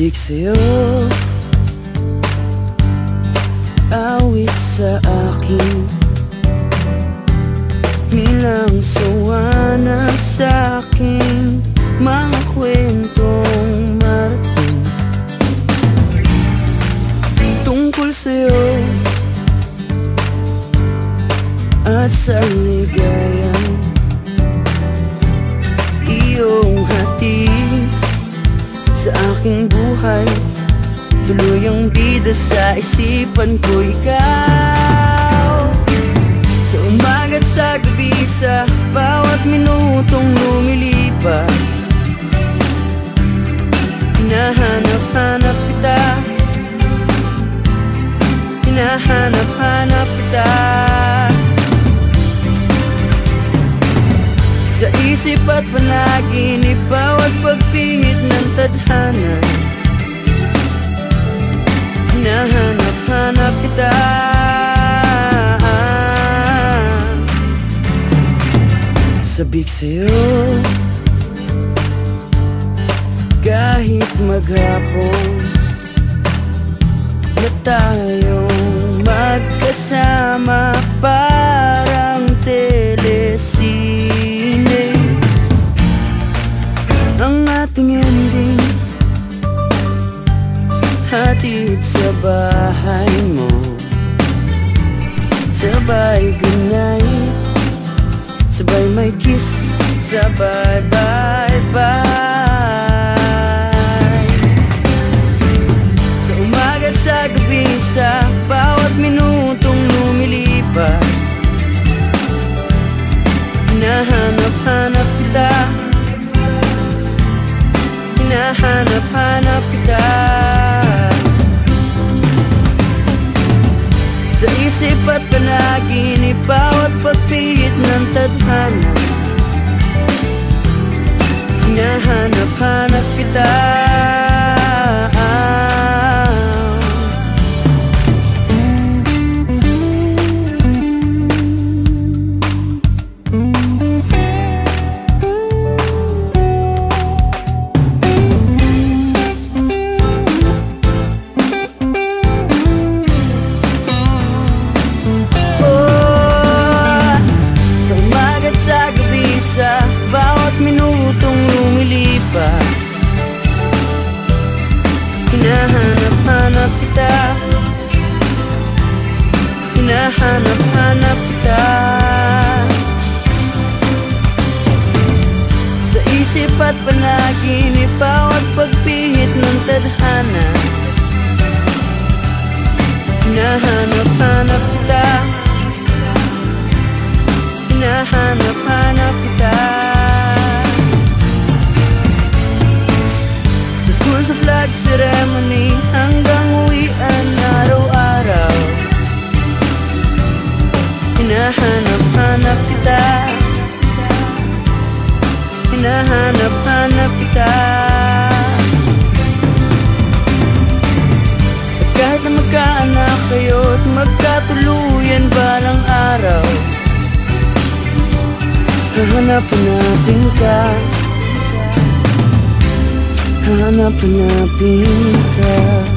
Sabik sa'yo, awit sa akin, nilang sawa na sa'king mga kwentong marating tungkol sa'yo at sa ligayang iyong hatid sa aking buhay. Tuluyang bida sa isipan ko ikaw, sa umaga't sa gabi, sa bawat minutong lumilipas. Hinahanap-hanap kita, hinahanap-hanap kita, sa isip at panaginip, bawat pagpihit ng tadhana. Hinahanap-hanap kita, sabik sa'yo, kahit maghapon na tayong magkasama, parang telesine ang ating ending. Hatid sa bahay mo, sabay goodnight, sabay may kiss, sabay bye-bye. Sa umaga't sa gabi, sa bawat minutong lumilipas, hinahanap-hanap kita, hinahanap-hanap kita, sa isip at panaginip, bawat pagpihit ng tadhana. Hinahanap-hanap kita, minutong lumilipas. Hinahanap-hanap kita, hinahanap-hanap kita, sa isip at panaginip, bawat pagpihit ng tadhana. Hinahanap-hanap kita, hinahanap-hanap kita, sa flag ceremony hanggang uwian araw-araw. Hinahanap-hanap kita, hinahanap-hanap kita, at kahit na magkaanak kayo't magkatuluyan balang araw, hahanap-hanapin ka, hahanap-hanapin ka.